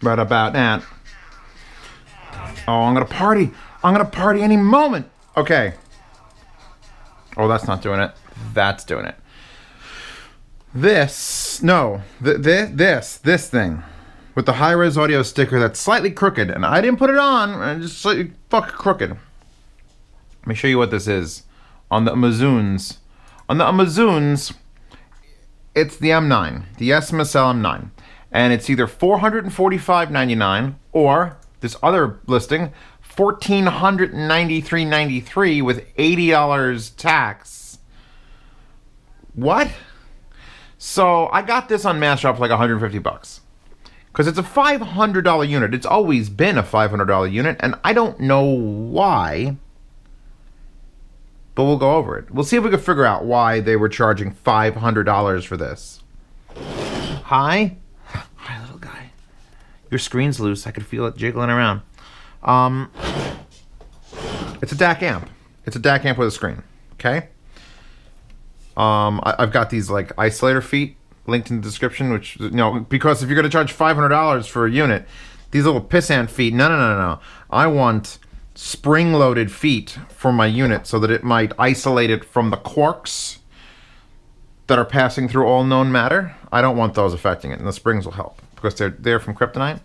Right about that. Oh, I'm gonna party. I'm gonna party any moment. Okay. Oh, that's not doing it. That's doing it. This thing with the high-res audio sticker that's slightly crooked, and I didn't put it on, and just slightly fucking crooked. Let me show you what this is. On the Amazoons. On the Amazoons, it's the M9, the SMSL M9. And it's either $445.99 or this other listing, $1,493.93 with $80 tax. What? So I got this on Mass.Shop for like $150. Because it's a $500 unit. It's always been a $500 unit, and I don't know why. But we'll go over it. We'll see if we can figure out why they were charging $500 for this. Hi? Hi, little guy. Your screen's loose. I could feel it jiggling around. It's a DAC amp. It's a DAC amp with a screen. Okay? I've got these like isolator feet linked in the description, which, you know, because if you're going to charge $500 for a unit, these little pissant feet, no. I want spring-loaded feet for my unit so that it might isolate it from the quarks that are passing through all known matter. I don't want those affecting it, and the springs will help because they're from kryptonite.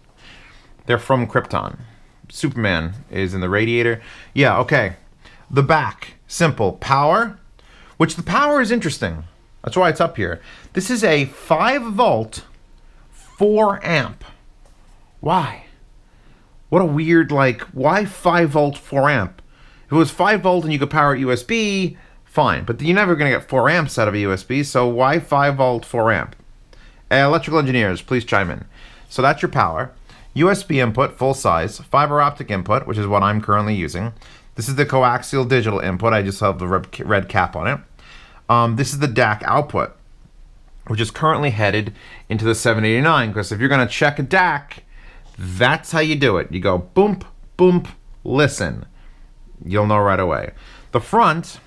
They're from Krypton. Superman is in the radiator. Yeah, okay. The back, simple. Power, which the power is interesting. That's why it's up here. This is a 5-volt, 4-amp. Why? What a weird, like, why 5-volt, 4-amp? If it was 5-volt and you could power it USB, fine. But you're never going to get 4 amps out of a USB, so why 5-volt, 4-amp? Electrical engineers, please chime in. So that's your power. USB input, full size. Fiber optic input, which is what I'm currently using. This is the coaxial digital input. I just have the red cap on it. This is the DAC output, which is currently headed into the 789, because if you're going to check a DAC, that's how you do it. You go boom, boom, listen. You'll know right away. The front,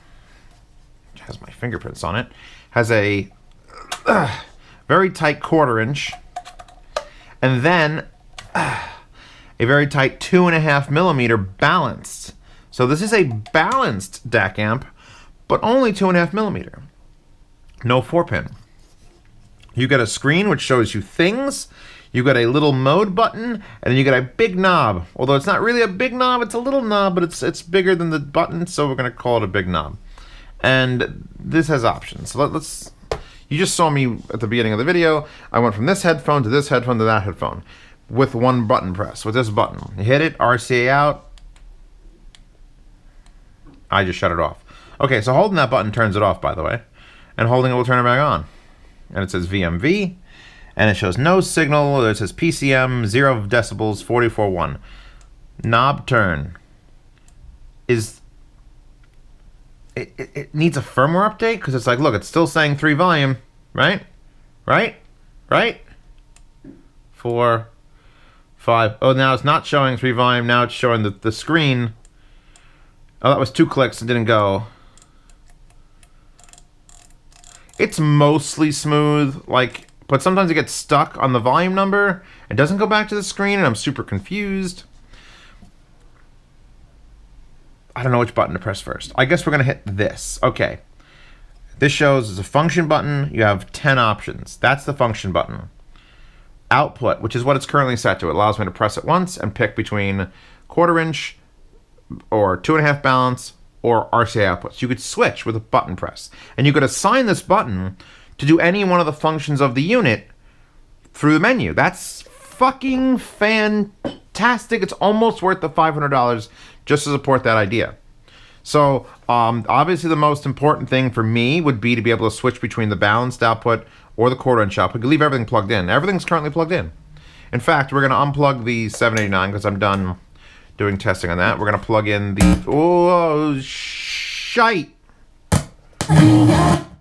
which has my fingerprints on it, has a very tight 1/4 inch, and then a very tight 2.5 millimeter balanced. So this is a balanced DAC amp, but only 2.5 millimeter. No 4-pin. You get a screen which shows you things. You got a little mode button, and then you got a big knob. Although it's not really a big knob, it's a little knob, but it's bigger than the button, so we're gonna call it a big knob. And this has options. So let's. You just saw me at the beginning of the video. I went from this headphone to this headphone to that headphone with one button press. With this button, you hit it, RCA out. I just shut it off. Okay, so holding that button turns it off, by the way, and holding it will turn it back on. And it says VMV. And it shows no signal. It says PCM, 0 decibels, 44.1. Knob turn. It needs a firmware update? Because it's like, look, it's still saying 3 volume. Right? 4, 5. Oh, now it's not showing 3 volume. Now it's showing the screen. Oh, that was 2 clicks. It didn't go. It's mostly smooth. Like, but sometimes it gets stuck on the volume number. It doesn't go back to the screen, and I'm super confused. I don't know which button to press first. I guess we're going to hit this. Okay. This shows as a function button. You have 10 options. That's the function button. Output, which is what it's currently set to. It allows me to press it once and pick between 1/4 inch or 2.5 balance or RCA outputs. You could switch with a button press. And you could assign this button to do any one of the functions of the unit through the menu. That's fucking fantastic. It's almost worth the $500 just to support that idea. So obviously the most important thing for me would be to be able to switch between the balanced output or the 1/4 inch output. We could leave everything plugged in. Everything's currently plugged in. In fact, we're going to unplug the 789 because I'm done doing testing on that. We're going to plug in the... Oh, shite.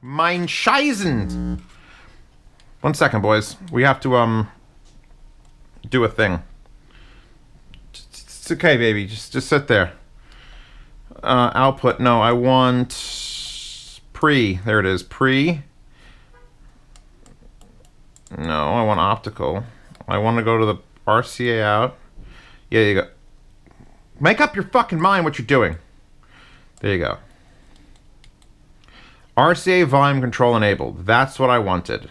Mein Scheisen. 1 second, boys. We have to do a thing. It's okay, baby. Just sit there. Output. No, I want pre. There it is. Pre. No, I want optical. I want to go to the RCA out. Yeah, you go. Make up your fucking mind what you're doing. There you go. RCA volume control enabled. That's what I wanted.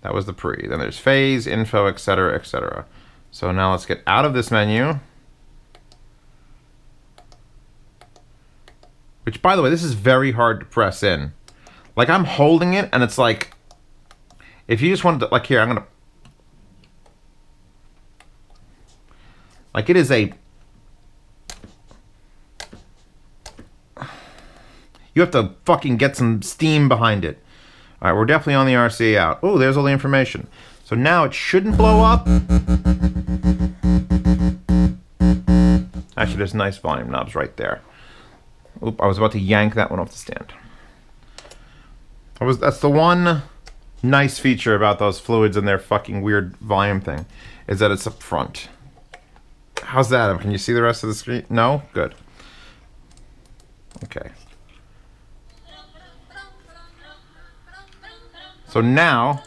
That was the pre. Then there's phase, info, etc., etc. So now let's get out of this menu. Which, by the way, this is very hard to press in. Like, I'm holding it, and it's like, if you just wanted to, like, here, I'm gonna, like, it is a, you have to fucking get some steam behind it. All right, we're definitely on the RCA out. Oh, there's all the information. So now it shouldn't blow up. Actually, there's nice volume knobs right there. Oop, I was about to yank that one off the stand. That's the one nice feature about those fluids and their fucking weird volume thing, is that it's up front. How's that? Can you see the rest of the screen? No? Good. Okay. So now,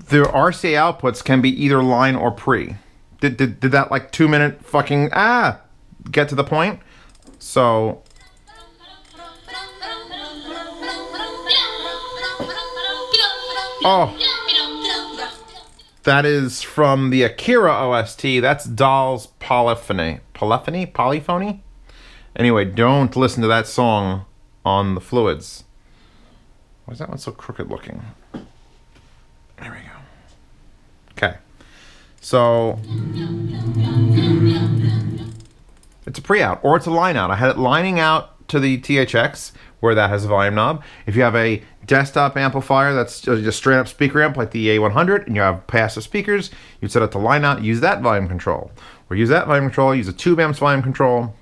the RCA outputs can be either line or pre. Did that like 2-minute fucking get to the point? So that is from the Akira OST. That's Doll's Polyphony. Polyphony? Anyway, don't listen to that song on the fluids. Why is that one so crooked looking? There we go. Okay. So it's a pre-out, or it's a line out. I had it lining out to the THX, where that has a volume knob. If you have a desktop amplifier that's just straight up speaker amp like the EA100, and you have passive speakers, you set it to line out, use that volume control. Or use that volume control, use a tube amp's volume control,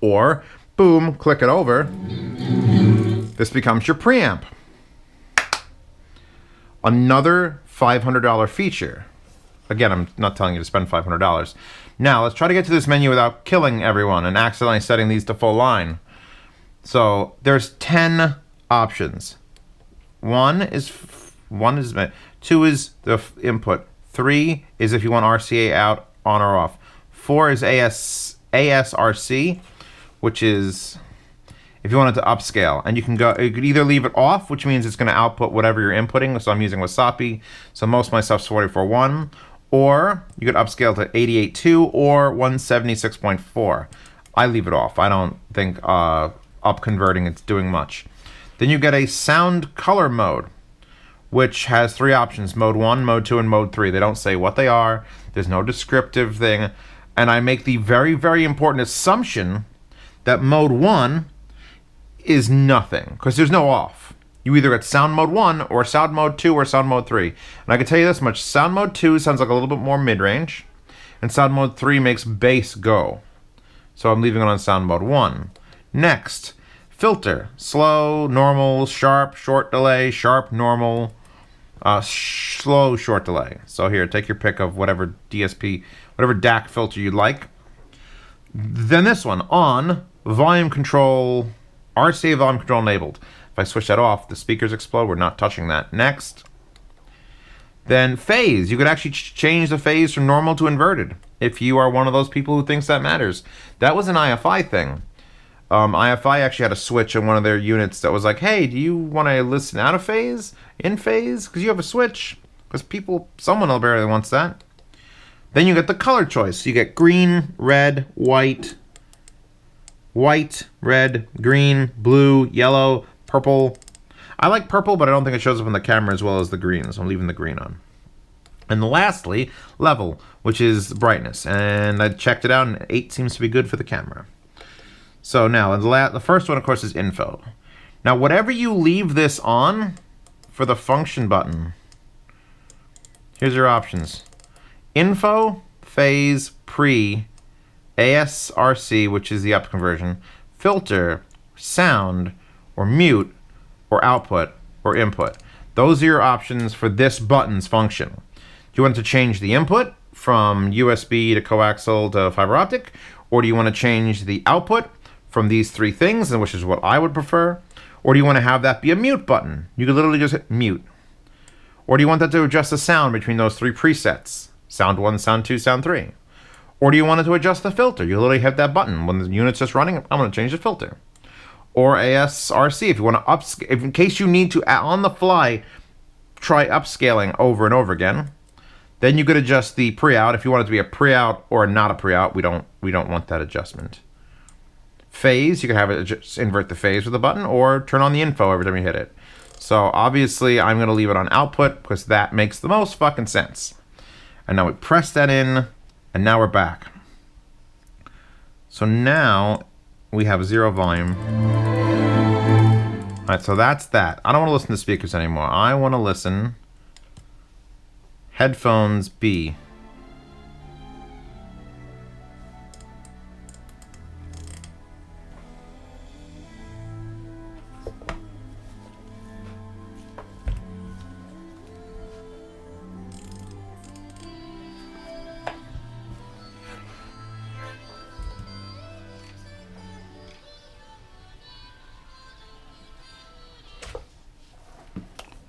or boom, click it over. This becomes your preamp. Another $500 feature. Again, I'm not telling you to spend $500. Now, let's try to get to this menu without killing everyone and accidentally setting these to full line. So, there's 10 options. 2 is the input. 3 is if you want RCA out, on or off. 4 is ASRC, which is if you wanted to upscale. And you could either leave it off, which means it's going to output whatever you're inputting. So I'm using Wasapi, so most of my stuff's 44.1. Or you could upscale to 88.2 or 176.4. I leave it off. I don't think up converting it's doing much. Then you get a sound color mode, which has 3 options: mode 1, mode 2, and mode 3. They don't say what they are. There's no descriptive thing. And I make the very, very important assumption that mode 1 is nothing, because there's no off. You either get sound mode 1 or sound mode 2 or sound mode 3. And I can tell you this much: sound mode 2 sounds like a little bit more mid-range, and sound mode 3 makes bass go. So I'm leaving it on sound mode 1. Next, filter: slow, normal, sharp, short delay, sharp, normal, slow, short delay. So here, take your pick of whatever DSP, whatever DAC filter you'd like. Then this one, on, volume control, RCA volume control enabled. If I switch that off, the speakers explode. We're not touching that. Next. Then phase. You could actually change the phase from normal to inverted if you are one of those people who thinks that matters. That was an IFI thing. IFI actually had a switch in one of their units that was like, hey, do you want to listen out of phase, in phase? Because you have a switch. Because someone apparently wants that. Then you get the color choice. You get green, red, white, red, green, blue, yellow, purple. I like purple, but I don't think it shows up on the camera as well as the green, so I'm leaving the green on. And lastly, level, which is brightness. And I checked it out, and 8 seems to be good for the camera. So now, the first one, of course, is info. Now, whatever you leave this on for the function button, here's your options. Info, phase, pre, ASRC, which is the up conversion, filter, sound, or mute, or output, or input. Those are your options for this button's function. Do you want to change the input from USB to coaxial to fiber optic, or do you want to change the output from these 3 things, which is what I would prefer, or do you want to have that be a mute button? You could literally just hit mute. Or do you want that to adjust the sound between those three presets? Sound 1, sound 2, sound 3. Or do you want it to adjust the filter? You literally hit that button. When the unit's just running, I'm going to change the filter. Or ASRC, if you want to upscale, in case you need to, on the fly, try upscaling over and over again. Then you could adjust the pre-out. If you want it to be a pre-out or not a pre-out, we don't want that adjustment. Phase, you can have it just invert the phase with a button or turn on the info every time you hit it. So obviously I'm going to leave it on output because that makes the most fucking sense. And now we press that in and now we're back. So now we have 0 volume. All right, so that's that. I don't want to listen to speakers anymore. I want to listen. Headphones B.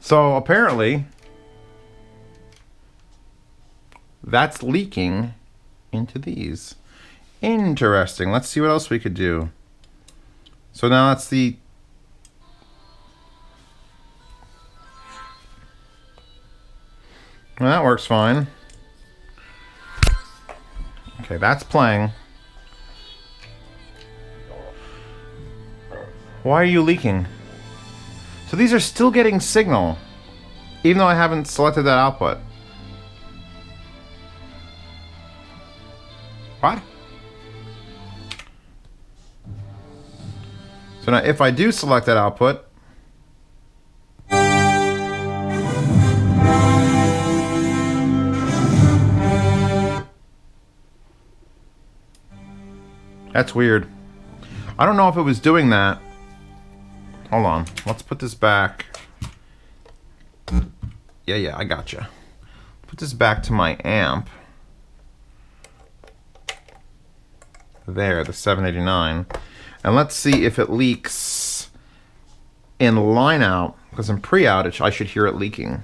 So apparently, that's leaking into these. Interesting. Let's see what else we could do. So now that's the... Well, that works fine. Okay, that's playing. Why are you leaking? So these are still getting signal, even though I haven't selected that output. What? So now if I do select that output, that's weird. I don't know if it was doing that. Hold on, let's put this back. Yeah, I gotcha. Put this back to my amp. There, the 789. And let's see if it leaks in line out, because in pre-out, I should hear it leaking.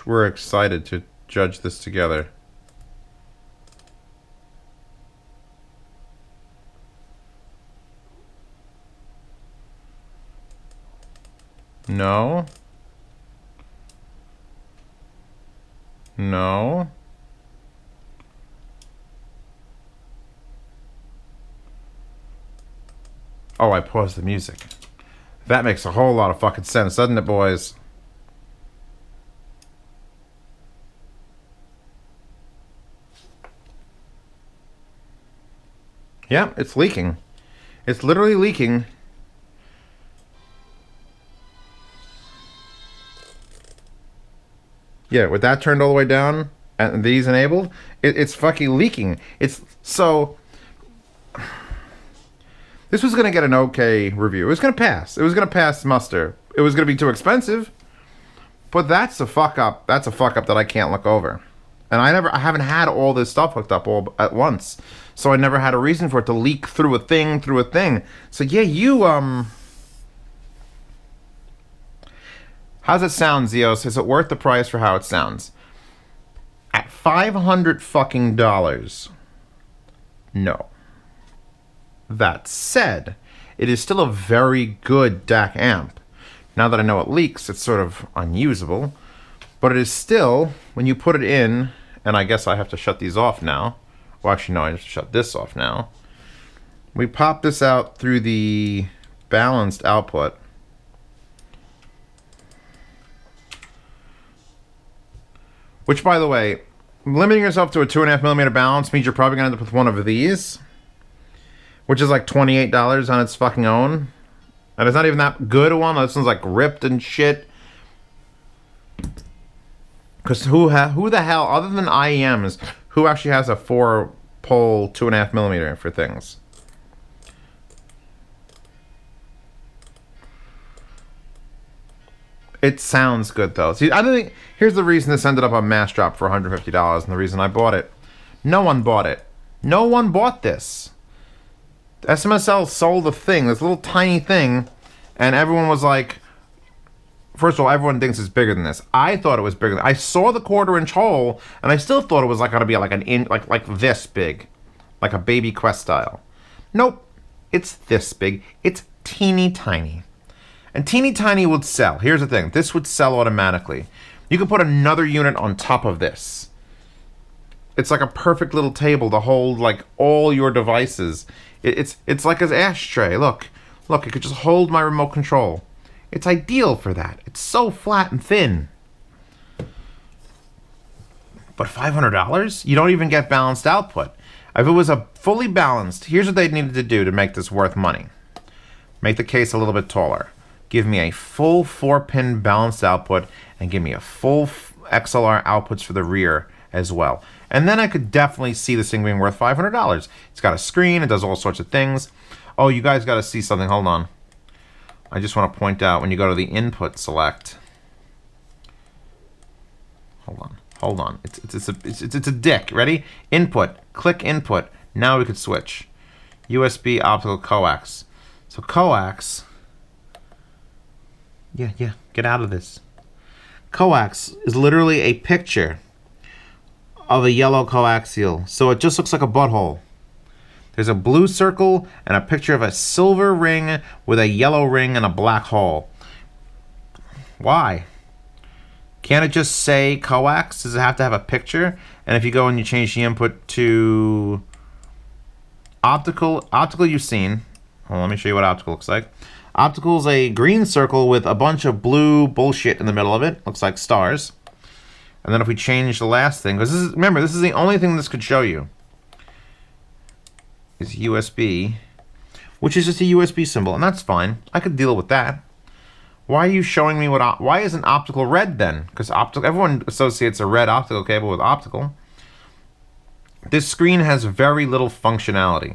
We're excited to judge this together. No. No. Oh, I paused the music. That makes a whole lot of fucking sense, doesn't it, boys? Yeah, it's leaking. It's literally leaking. Yeah, with that turned all the way down and these enabled, it's fucking leaking. It's so... This was going to get an okay review. It was going to pass. It was going to pass muster. It was going to be too expensive. But that's a fuck up. That's a fuck up that I can't look over. And I haven't had all this stuff hooked up all at once. So I never had a reason for it to leak through a thing. So yeah, you, how's it sound, Zeos? Is it worth the price for how it sounds? At $500 fucking dollars, no. That said, it is still a very good DAC amp. Now that I know it leaks, it's sort of unusable. But it is still, when you put it in, and I guess I have to shut these off now. Well, actually, no, I have to shut this off now. We pop this out through the balanced output. Which, by the way, limiting yourself to a 2.5mm balance means you're probably going to end up with one of these. Which is like $28 on its fucking own. And it's not even that good a one. This one's like ripped and shit. Because who the hell, other than IEMs, who actually has a 4-pole 2.5mm for things? It sounds good though. See, I don't think, here's the reason this ended up on Mass Drop for $150 and the reason I bought it. No one bought it. No one bought this. SMSL sold a thing, this little tiny thing, and everyone was like, first of all, everyone thinks it's bigger than this. I thought it was bigger. I saw the 1/4-inch hole, and I still thought it was like gonna be like an inch, like this big, like a baby Quest style. Nope, it's this big. It's teeny tiny, and teeny tiny would sell. Here's the thing: this would sell automatically. You could put another unit on top of this. It's like a perfect little table to hold like all your devices. It's like an ashtray. Look, it could just hold my remote control. It's ideal for that. It's so flat and thin. But $500? You don't even get balanced output. If it was a fully balanced, here's what they needed to do to make this worth money. Make the case a little bit taller. Give me a full 4-pin balanced output and give me a full XLR outputs for the rear as well. And then I could definitely see this thing being worth $500. It's got a screen. It does all sorts of things. Oh, you guys got to see something. Hold on. I just want to point out when you go to the input select. Hold on. It's a dick. Ready? Input. Click input. Now we could switch. USB optical coax. So coax. Yeah. Get out of this. Coax is literally a picture of a yellow coaxial. So it just looks like a butthole. There's a blue circle and a picture of a silver ring with a yellow ring and a black hole. Why? Can't it just say coax? Does it have to have a picture? And if you go and you change the input to optical you've seen. Well, let me show you what optical looks like. Optical is a green circle with a bunch of blue bullshit in the middle of it. Looks like stars. And then if we change the last thing, because remember, this is the only thing this could show you, is USB, which is just a USB symbol, and that's fine. I could deal with that. Why are you showing me why isn't optical red then? Because everyone associates a red optical cable with optical. This screen has very little functionality.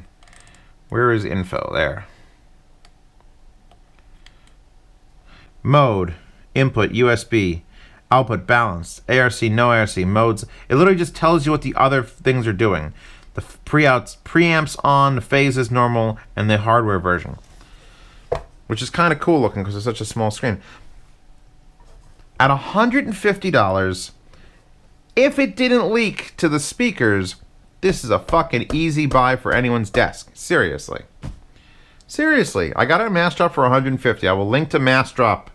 Where is info? There. Mode, input, USB, output, balanced, ARC, no ARC, modes. It literally just tells you what the other things are doing. The preamps on, the phase is normal, and the hardware version. Which is kind of cool looking because it's such a small screen. At $150, if it didn't leak to the speakers, this is a fucking easy buy for anyone's desk. Seriously. Seriously. I got it at Massdrop for $150. I will link to Massdrop.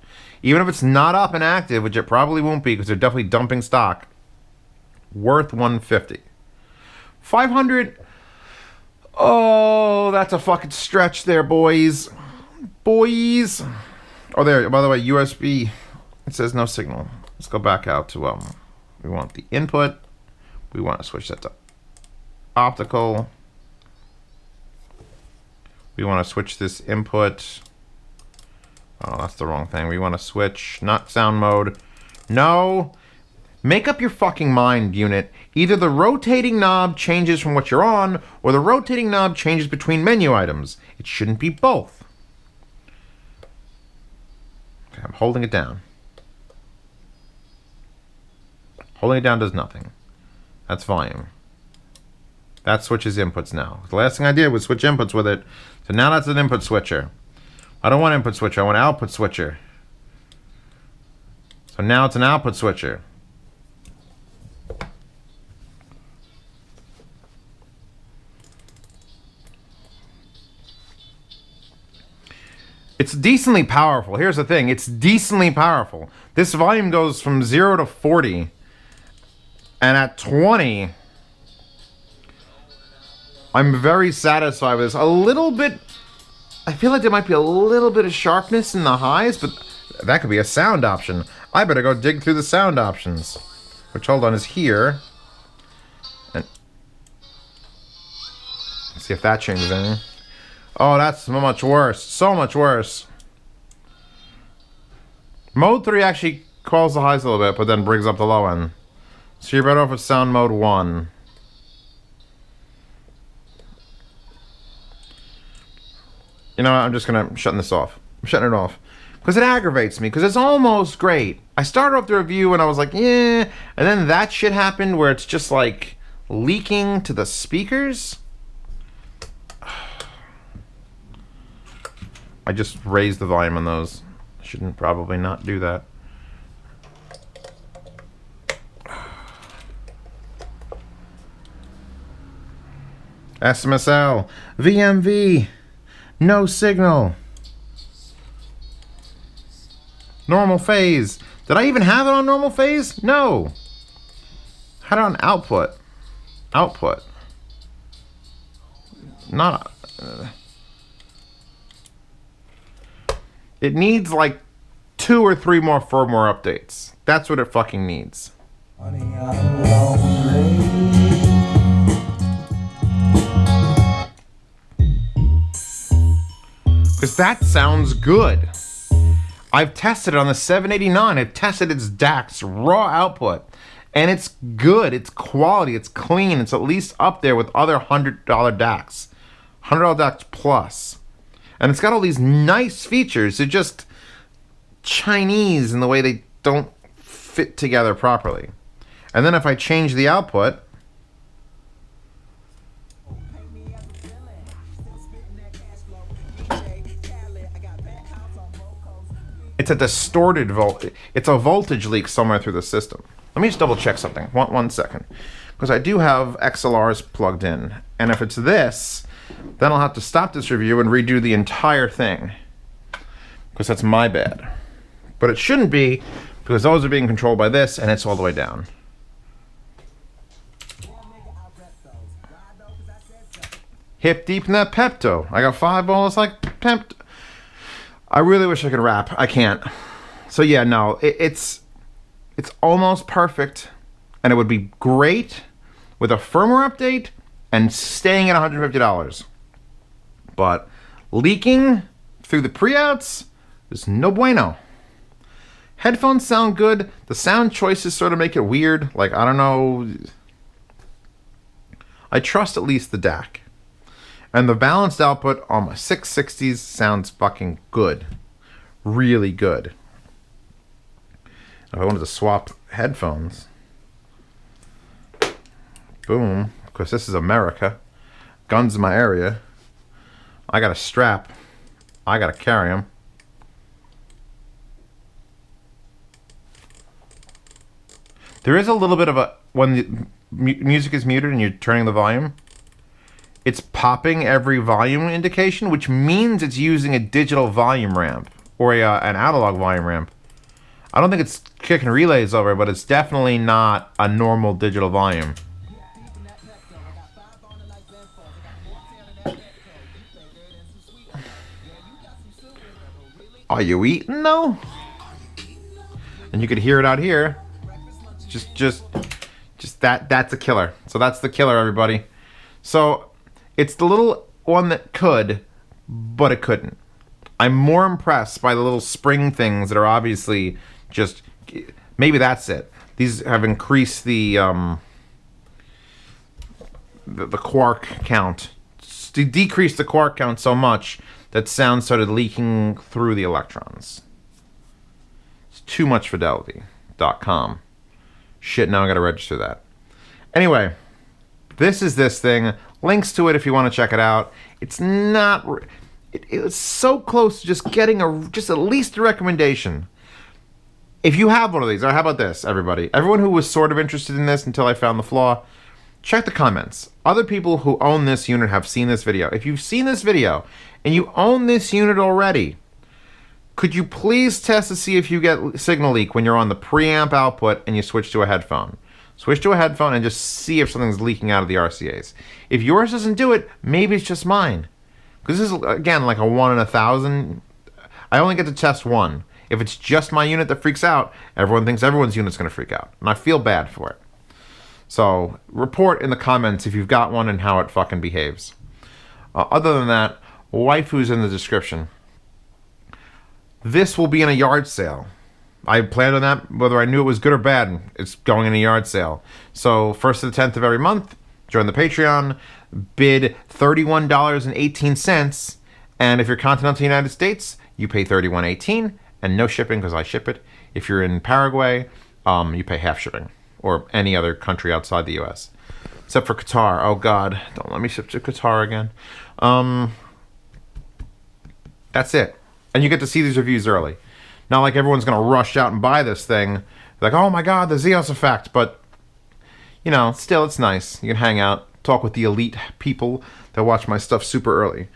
Even if it's not up and active, which it probably won't be because they're definitely dumping stock. Worth $150. $500. Oh, that's a fucking stretch there, boys. Boys. Oh, there. By the way, USB. It says no signal. Let's go back out to we want the input. We want to switch that to optical. We want to switch this input. Oh, that's the wrong thing. We want to switch, not sound mode. No. Make up your fucking mind, unit. Either the rotating knob changes from what you're on, or the rotating knob changes between menu items. It shouldn't be both. Okay, I'm holding it down. Holding it down does nothing. That's volume. That switches inputs now. The last thing I did was switch inputs with it. So now that's an input switcher. I don't want input switcher, I want output switcher. So now it's an output switcher. It's decently powerful. Here's the thing, it's decently powerful. This volume goes from 0 to 40. And at 20, I'm very satisfied with this. A little bit, I feel like there might be a little bit of sharpness in the highs, but that could be a sound option. I better go dig through the sound options, which, hold on, is here. And let's see if that changes anything. Oh, that's so much worse. So much worse. Mode 3 actually calls the highs a little bit, but then brings up the low end. So you're better off with sound mode 1. You know what? I'm just gonna shutting this off. I'm shutting it off. Because it aggravates me, because it's almost great. I started off the review and I was like, yeah, and then that shit happened where it's just like leaking to the speakers. I just raised the volume on those. Shouldn't probably not do that. SMSL, VMV, no signal. Normal phase. Did I even have it on normal phase? No. Had it on output. Output. Not. It needs like 2 or 3 more firmware updates. That's what it fucking needs. Because that sounds good. I've tested it on the 789. I've tested its DAC's raw output. And it's good. It's quality. It's clean. It's at least up there with other $100 DACs. $100 DACs plus. And it's got all these nice features. They're just Chinese in the way they don't fit together properly. And then if I change the output, it's a distorted voltage. It's a voltage leak somewhere through the system. Let me just double check something. One second. Because I do have XLRs plugged in. And if it's this, then I'll have to stop this review and redo the entire thing. Because that's my bad. But it shouldn't be, because those are being controlled by this, and it's all the way down. Hip deep in that Pepto. I got 5 balls like Pepto. I really wish I could rap. I can't. So yeah, no, it's almost perfect, and it would be great with a firmware update and staying at $150. But leaking through the pre-outs is no bueno. Headphones sound good. The sound choices sort of make it weird. Like, I don't know. I trust at least the DAC. And the balanced output on my 660s sounds fucking good. Really good. If I wanted to swap headphones, boom, because this is America. Guns in my area. I got a strap. I got to carry them. There is a little bit of a, when the music is muted and you're turning the volume, it's popping every volume indication, which means it's using a digital volume ramp or an analog volume ramp. I don't think it's kicking relays over, but it's definitely not a normal digital volume. Are you eating though? And you could hear it out here. Just that's a killer. So that's the killer, everybody. So it's the little one that could, but it couldn't. I'm more impressed by the little spring things that are obviously just, maybe that's it. These have increased the quark count, decreased the quark count so much that sound started leaking through the electrons. It's too much fidelity.com. Shit, now I gotta register that. Anyway, this is this thing. Links to it if you want to check it out. It's not... It was so close to just getting just at least a recommendation. If you have one of these, or how about this, everybody? Everyone who was sort of interested in this until I found the flaw, check the comments. Other people who own this unit have seen this video. If you've seen this video and you own this unit already, could you please test to see if you get signal leak when you're on the preamp output and you switch to a headphone? Switch to a headphone and just see if something's leaking out of the RCAs. If yours doesn't do it, maybe it's just mine. Because this is, again, like a 1 in 1,000. I only get to test one. If it's just my unit that freaks out, everyone thinks everyone's unit's going to freak out. And I feel bad for it. So, report in the comments if you've got one and how it fucking behaves. Other than that, waifu's in the description. This will be in a yard sale. I planned on that, whether I knew it was good or bad. It's going in a yard sale. So 1st to the 10th of every month, join the Patreon, bid $31.18, and if you're continental United States, you pay $31.18, and no shipping because I ship it. If you're in Paraguay, you pay half shipping, or any other country outside the U.S. Except for Qatar. Oh God, don't let me ship to Qatar again. That's it. And you get to see these reviews early. Not like everyone's going to rush out and buy this thing. Like, oh my god, the Zeos effect. But, you know, still it's nice. You can hang out, talk with the elite people that watch my stuff super early.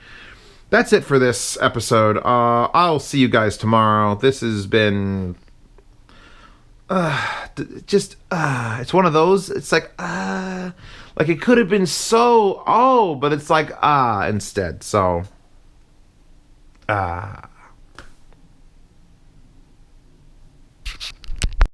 That's it for this episode. I'll see you guys tomorrow. This has been... it's one of those, it's like it could have been so, but it's like, instead. So,